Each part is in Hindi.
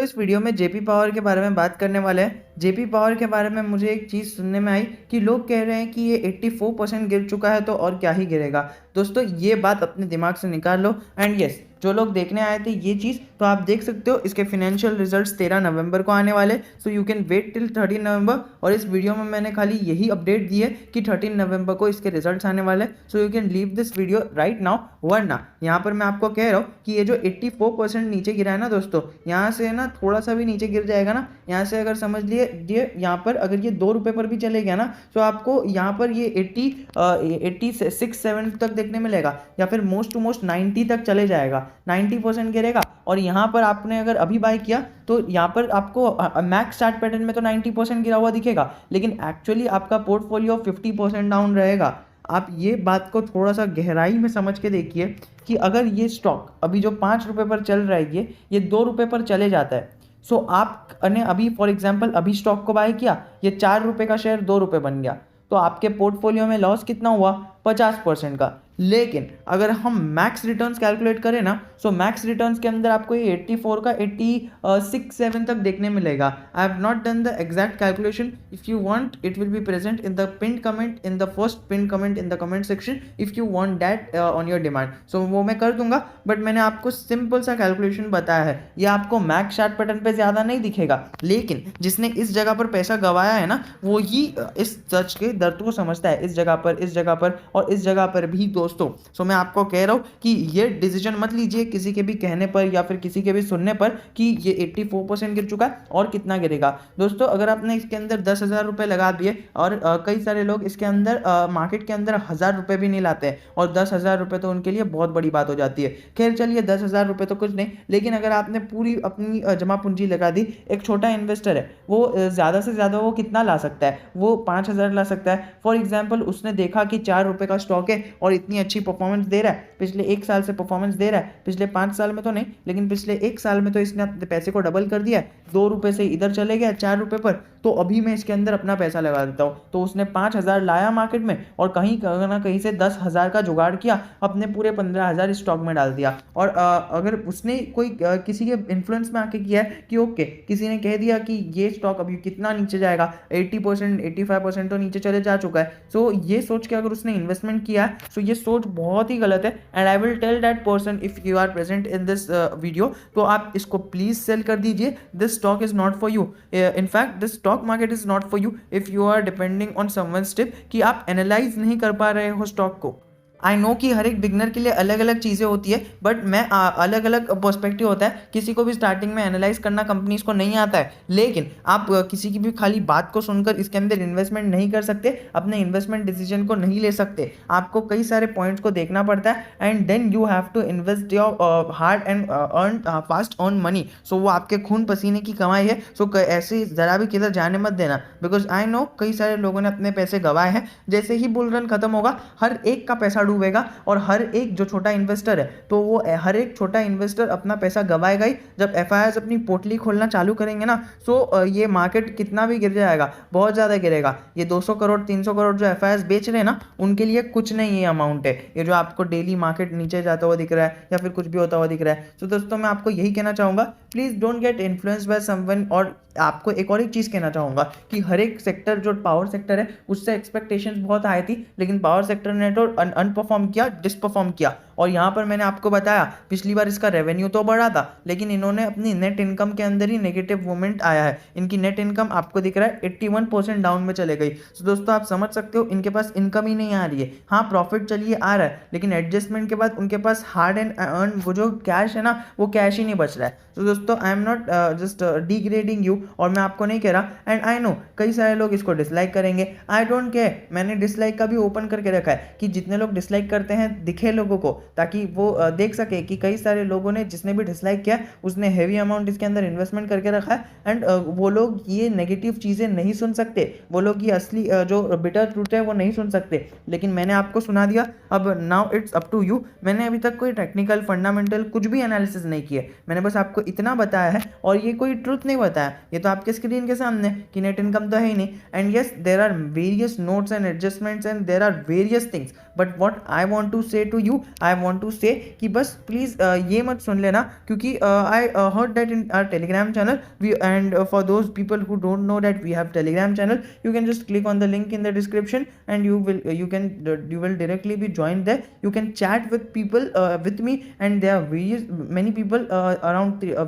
इस वीडियो में जेपी पावर के बारे में बात करने वाले हैं। जेपी पावर के बारे में मुझे एक चीज़ सुनने में आई कि लोग कह रहे हैं कि ये 84% गिर चुका है तो और क्या ही गिरेगा। दोस्तों ये बात अपने दिमाग से निकाल लो। एंड यस, जो लोग देखने आए थे ये चीज़ तो आप देख सकते हो, इसके फिनेंशियल रिजल्ट्स 13 नवंबर को आने वाले। So you can wait till 13 November. और इस वीडियो में मैंने खाली यही अपडेट दी है कि 13 नवंबर को इसके रिजल्ट्स आने वाले। So you can leave this video right now. वरना यहाँ पर मैं आपको कह रहा हूँ कि ये जो 84% नीचे गिरा है ना दोस्तों, यहाँ से ना थोड़ा सा भी नीचे गिर जाएगा ना, यहाँ से अगर समझ लिए ये यहाँ पर अगर ये 2 रुपये पर भी चले गया ना, तो आपको यहाँ पर ये 86-7 तक देखने मिलेगा, या फिर मोस्ट टू मोस्ट 90 तक चले जाएगा। 90% गिरेगा। और यहाँ पर आपने अगर अभी बाय किया तो यहाँ पर आपको मैक्स चार्ट पैटर्न में तो 90% गिरा हुआ दिखेगा, लेकिन एक्चुअली आपका पोर्टफोलियो 50% डाउन रहेगा। आप ये बात को थोड़ा सा गहराई में समझ के देखिए कि अगर ये स्टॉक अभी जो 5 रुपये पर चल रहा है ये 2 रुपये पर चले जाता है, सो आपने अभी फॉर एग्जांपल अभी स्टॉक को बाय किया, ये 4 रुपये का शेयर 2 रुपये बन गया, तो आपके पोर्टफोलियो में लॉस कितना हुआ? 50% का। लेकिन अगर हम मैक्स रिटर्न्स कैलकुलेट करें ना, सो मैक्स रिटर्न्स के अंदर आपको ये 84 का 86-7 तक देखने मिलेगा। I have not done the exact calculation. If you want it will be present in the pin comment, in the first pin comment in the comment section if you want that on your demand. So वो मैं कर दूंगा, बट मैंने आपको सिंपल सा कैलकुलेशन बताया है। ये आपको मैक्स चार्ट पैटर्न पे ज़्यादा नहीं दिखेगा, लेकिन जिसने इस जगह पर पैसा गवाया है ना, वो ही इस सच के दर्द को समझता है। इस जगह पर, इस जगह पर और इस जगह पर भी दोस्तों। सो मैं आपको कह रहा हूँ कि ये डिसीजन मत लीजिए किसी के भी कहने पर या फिर किसी के भी सुनने पर कि ये 84% गिर चुका है और कितना गिरेगा। दोस्तों अगर आपने इसके अंदर 10,000 रुपये लगा दिए, और कई सारे लोग इसके अंदर मार्केट के अंदर 1,000 रुपये भी नहीं लाते हैं, और 10,000 रुपये तो उनके लिए बहुत बड़ी बात हो जाती है। खैर चलिए, 10,000 रुपये तो कुछ नहीं, लेकिन अगर आपने पूरी अपनी जमा पूंजी लगा दी, एक छोटा इन्वेस्टर है वो ज़्यादा से ज़्यादा वो कितना ला सकता है? वो 5,000 ला सकता है। फॉर एग्जाम्पल उसने देखा कि 4 रुपये का स्टॉक है और इतनी अच्छी परफॉर्मेंस दे रहा है, पिछले 1 साल से परफॉर्मेंस दे रहा है, पिछले 5 साल में तो नहीं लेकिन पिछले 1 साल में तो इसने अपने पैसे को डबल कर दिया है। 2 रुपये से इधर चले गया 4 रुपये पर, तो अभी मैं इसके अंदर अपना पैसा लगा देता हूँ। तो उसने 5,000 लाया मार्केट में और कहीं ना कहीं से 10,000 का जुगाड़ किया, अपने पूरे 15,000 स्टॉक में डाल दिया। और अगर उसने कोई किसी के इन्फ्लुएंस में आके किया है कि ओके, किसी ने कह दिया कि ये स्टॉक अभी कितना नीचे जाएगा, 80% 85% तो नीचे चले जा चुका है, सो ये सोच के अगर उसने इन्वेस्टमेंट किया है, सो ये सोच बहुत ही गलत है। And I will tell that person if you are present in this video, तो आप इसको प्लीज सेल कर दीजिए। This stock is not for you. In fact this stock market is not for you if you are depending on someone's tip कि आप एनालाइज नहीं कर पा रहे हो स्टॉक को। आई नो कि हर एक बिगनर के लिए अलग अलग चीज़ें होती है, बट मैं अलग अलग पर्सपेक्टिव होता है। किसी को भी स्टार्टिंग में एनालाइज करना कंपनीज को नहीं आता है, लेकिन आप किसी की भी खाली बात को सुनकर इसके अंदर इन्वेस्टमेंट नहीं कर सकते, अपने इन्वेस्टमेंट डिसीजन को नहीं ले सकते। आपको कई सारे पॉइंट्स को देखना पड़ता है, and then you have to invest your hard and earn fast earn money. So वो आपके खून पसीने की कमाई है। सो ऐसे ज़रा भी किधर जाने मत देना, बिकॉज आई नो कई सारे लोगों ने अपने पैसे गंवाए हैं। जैसे ही बुल रन खत्म होगा, हर एक का पैसा डूबेगा, और हर एक जो छोटा इन्वेस्टर है, तो वो हर एक छोटा इन्वेस्टर अपना पैसा गवाएगा ही। जब एफआईआईज अपनी पोटली खोलना चालू करेंगे ना, सो ये मार्केट कितना भी गिर जाएगा, बहुत ज़्यादा गिरेगा। ये 200 करोड़ 300 करोड़ जो एफआईआईज बेच रहे हैं ना, उनके लिए कुछ नहीं ये अमाउंट है। ये जो आपको डेली मार्केट नीचे जाता हुआ दिख रहा है या फिर कुछ भी होता हुआ दिख रहा है। तो दोस्तों मैं आपको यही कहना चाहूँगा, please don't get influenced by someone. और आपको एक और एक चीज़ कहना चाहूँगा कि हर एक सेक्टर, जो पावर सेक्टर है, उससे एक्सपेक्टेशंस बहुत हाई थी, लेकिन पावर सेक्टर ने तो अनपरफॉर्म किया, डिसपरफॉर्म किया। और यहाँ पर मैंने आपको बताया पिछली बार इसका रेवेन्यू तो बढ़ा था, लेकिन इन्होंने अपनी नेट इनकम के अंदर ही नेगेटिव मूवमेंट आया है। इनकी नेट इनकम आपको दिख रहा है 81% डाउन में चले गई। तो दोस्तों आप समझ सकते हो, इनके पास इनकम ही नहीं आ रही है। हाँ, प्रॉफिट चलिए आ रहा है, लेकिन एडजस्टमेंट के बाद उनके पास हार्ड एंड अर्न वो जो कैश है ना, वो कैश ही नहीं बच रहा है। तो दोस्तों I am not just degrading you, और मैं आपको नहीं कह रहा। एंड आई नो कई सारे लोग इसको डिसलाइक करेंगे, आई डोंट केयर। मैंने डिसलाइक का भी ओपन करके रखा है कि जितने लोग डिसलाइक करते हैं दिखे लोगों को, ताकि वो देख सके कि कई सारे लोगों ने, जिसने भी डिसलाइक किया उसने हैवी अमाउंट इसके अंदर इन्वेस्टमेंट करके रखा है। एंड वो लोग ये नेगेटिव चीज़ें नहीं सुन सकते, वो लोग ये असली जो बिटर ट्रूथ है वो नहीं सुन सकते, लेकिन मैंने आपको सुना दिया। अब now it's up to you. मैंने अभी तक कोई टेक्निकल फंडामेंटल कुछ भी एनालिसिस नहीं किया, मैंने बस आपको इतना बताया है, और ये कोई ट्रूथ नहीं बताया, ये तो आपके स्क्रीन के सामने कि नेट इनकम तो है ही नहीं। And yes, there are various notes and adjustments and there are various things, but what I want to say to you, I I want to say कि बस प्लीज़ ये मत सुन लेना, क्योंकि I heard that in our Telegram channel we and for those people who don't know that we have Telegram channel, you can just click on the link in the description and you will directly be joined there. You can chat with people with me, and there are many people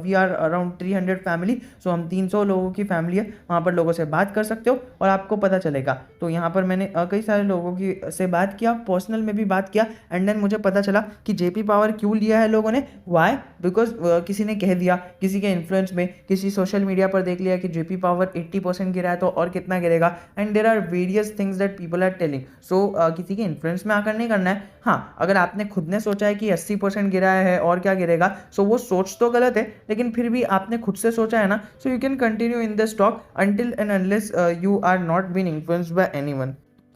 we are around 300 family, so हम 300 लोगों की फैमिली है, वहाँ पर लोगों से बात कर सकते हो और आपको पता चलेगा। तो यहाँ पर मैंने कई सारे लोगों की से बात किया, पर्सनल में भी बात किया, एंड देन मुझे पता चला कि जेपी पावर क्यों लिया है लोगों ने, वाई बिकॉज किसी ने कह दिया, किसी के इन्फ्लुएंस में, किसी सोशल मीडिया पर देख लिया कि जेपी पावर 80% गिरा है तो और कितना गिरेगा, and there are various things that people are telling. So किसी के इन्फ्लुएंस में आकर नहीं करना है। हाँ, अगर आपने खुद ने सोचा है कि 80% गिरा है और क्या गिरेगा, सो वो सोच तो गलत है, लेकिन फिर भी आपने खुद से सोचा है ना, सो you can continue in the stock until and unless you are not being influenced by anyone.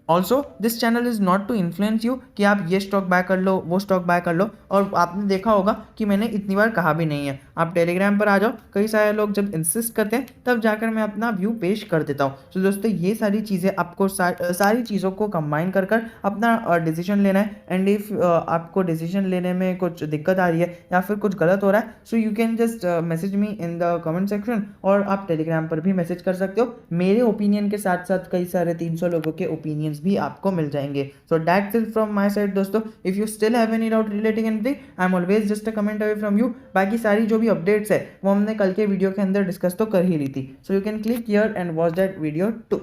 Also this channel is not to influence you कि आप ये स्टॉक बाय कर लो, वो स्टॉक बाय कर लो, और आपने देखा होगा कि मैंने इतनी बार कहा भी नहीं है। आप टेलीग्राम पर आ जाओ, कई सारे लोग जब इंसिस्ट करते हैं तब जाकर मैं अपना व्यू पेश कर देता हूँ। तो दोस्तों ये सारी चीज़ें आपको सारी चीज़ों को कंबाइन कर अपना डिसीजन लेना है, एंड इफ़ आपको डिसीजन लेने में कुछ दिक्कत आ रही है या फिर कुछ गलत हो रहा है, सो you can just message me in the comment section, और आप टेलीग्राम पर भी मैसेज कर सकते हो। मेरे ओपिनियन के साथ साथ कई सारे 300 लोगों के ओपिनियंस भी आपको मिल जाएंगे। So that's it from my side दोस्तों। If you still have any doubt relating anything, I am always just a comment away from you. बाकी सारी जो भी अपडेट्स है वो हमने कल के वीडियो के अंदर डिस्कस तो कर ही ली थी, so you can click here and watch that video to.